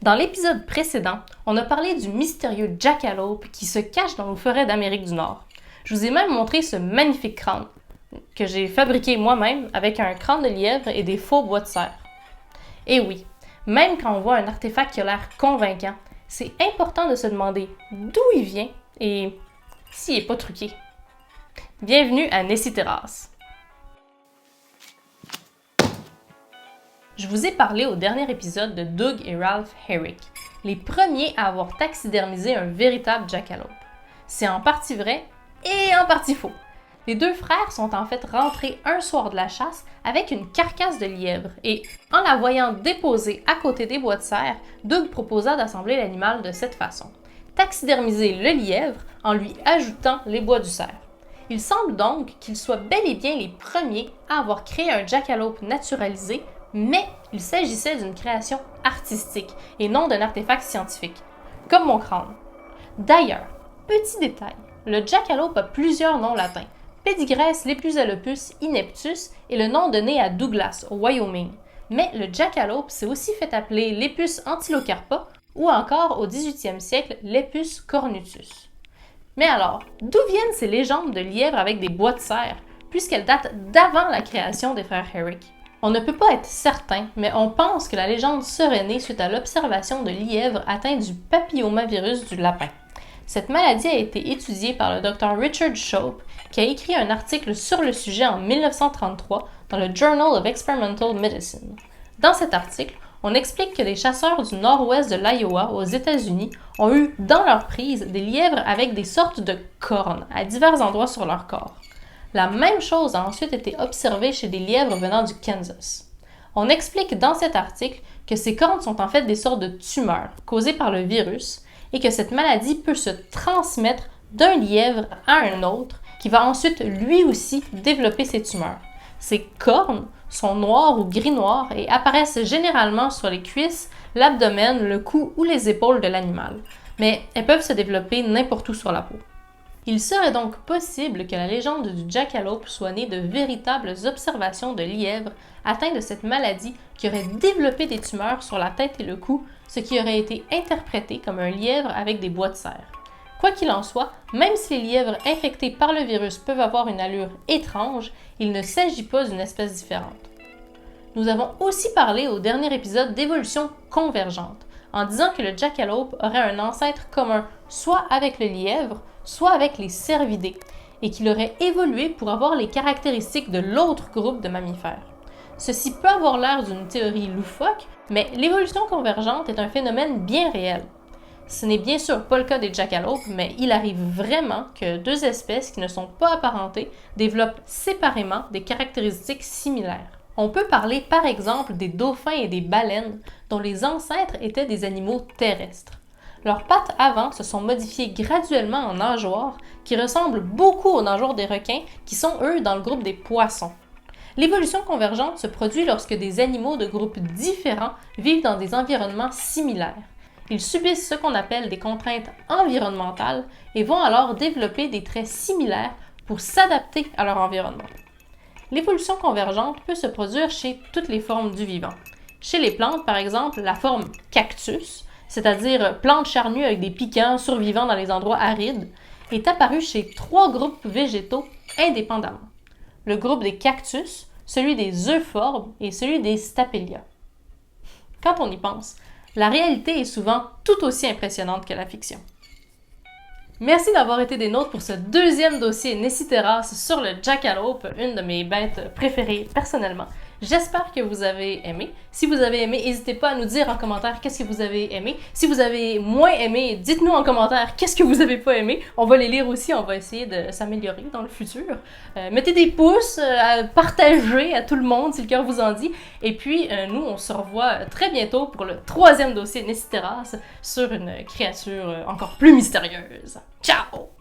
Dans l'épisode précédent, on a parlé du mystérieux jackalope qui se cache dans nos forêts d'Amérique du Nord. Je vous ai même montré ce magnifique crâne que j'ai fabriqué moi-même avec un crâne de lièvre et des faux bois de serre. Et oui, même quand on voit un artefact qui a l'air convaincant, c'est important de se demander d'où il vient et s'il n'est pas truqué. Bienvenue à Nessiterras. Je vous ai parlé au dernier épisode de Doug et Ralph Herrick, les premiers à avoir taxidermisé un véritable jackalope. C'est en partie vrai et en partie faux. Les deux frères sont en fait rentrés un soir de la chasse avec une carcasse de lièvre et, en la voyant déposée à côté des bois de serre, Doug proposa d'assembler l'animal de cette façon. Taxidermiser le lièvre en lui ajoutant les bois du cerf. Il semble donc qu'ils soient bel et bien les premiers à avoir créé un jackalope naturalisé, mais il s'agissait d'une création artistique et non d'un artefact scientifique, comme mon crâne. D'ailleurs, petit détail, le jackalope a plusieurs noms latins. Pédigrès Leplusalopus ineptus est le nom donné à Douglas, au Wyoming. Mais le jackalope s'est aussi fait appeler Lepus antilocarpa ou encore au 18e siècle Lepus cornutus. Mais alors, d'où viennent ces légendes de lièvres avec des bois de serre, puisqu'elles datent d'avant la création des frères Herrick? On ne peut pas être certain, mais on pense que la légende serait née suite à l'observation de lièvres atteints du papillomavirus du lapin. Cette maladie a été étudiée par le Dr Richard Shope, qui a écrit un article sur le sujet en 1933 dans le Journal of Experimental Medicine. Dans cet article, on explique que les chasseurs du nord-ouest de l'Iowa aux États-Unis ont eu dans leur prise des lièvres avec des sortes de cornes à divers endroits sur leur corps. La même chose a ensuite été observée chez des lièvres venant du Kansas. On explique dans cet article que ces cornes sont en fait des sortes de tumeurs causées par le virus et que cette maladie peut se transmettre d'un lièvre à un autre qui va ensuite lui aussi développer ces tumeurs. Ces cornes sont noires ou gris-noires et apparaissent généralement sur les cuisses, l'abdomen, le cou ou les épaules de l'animal, mais elles peuvent se développer n'importe où sur la peau. Il serait donc possible que la légende du jackalope soit née de véritables observations de lièvres atteints de cette maladie qui auraient développé des tumeurs sur la tête et le cou, ce qui aurait été interprété comme un lièvre avec des bois de serre. Quoi qu'il en soit, même si les lièvres infectés par le virus peuvent avoir une allure étrange, il ne s'agit pas d'une espèce différente. Nous avons aussi parlé au dernier épisode d'évolution convergente, en disant que le jackalope aurait un ancêtre commun soit avec le lièvre, soit avec les cervidés, et qu'il aurait évolué pour avoir les caractéristiques de l'autre groupe de mammifères. Ceci peut avoir l'air d'une théorie loufoque, mais l'évolution convergente est un phénomène bien réel. Ce n'est bien sûr pas le cas des jackalopes, mais il arrive vraiment que deux espèces qui ne sont pas apparentées développent séparément des caractéristiques similaires. On peut parler par exemple des dauphins et des baleines, dont les ancêtres étaient des animaux terrestres. Leurs pattes avant se sont modifiées graduellement en nageoires qui ressemblent beaucoup aux nageoires des requins qui sont eux dans le groupe des poissons. L'évolution convergente se produit lorsque des animaux de groupes différents vivent dans des environnements similaires. Ils subissent ce qu'on appelle des contraintes environnementales et vont alors développer des traits similaires pour s'adapter à leur environnement. L'évolution convergente peut se produire chez toutes les formes du vivant. Chez les plantes, par exemple, la forme cactus, c'est-à-dire plante charnue avec des piquants survivant dans les endroits arides, est apparue chez trois groupes végétaux indépendamment. Le groupe des cactus, celui des euphorbes et celui des stapelia. Quand on y pense, la réalité est souvent tout aussi impressionnante que la fiction. Merci d'avoir été des nôtres pour ce deuxième dossier Nessiterras sur le jackalope, une de mes bêtes préférées personnellement. J'espère que vous avez aimé. Si vous avez aimé, n'hésitez pas à nous dire en commentaire qu'est-ce que vous avez aimé. Si vous avez moins aimé, dites-nous en commentaire qu'est-ce que vous n'avez pas aimé. On va les lire aussi, on va essayer de s'améliorer dans le futur. Mettez des pouces, partagez à tout le monde si le cœur vous en dit. Et puis, nous, on se revoit très bientôt pour le troisième dossier Nessiterras sur une créature encore plus mystérieuse. Ciao!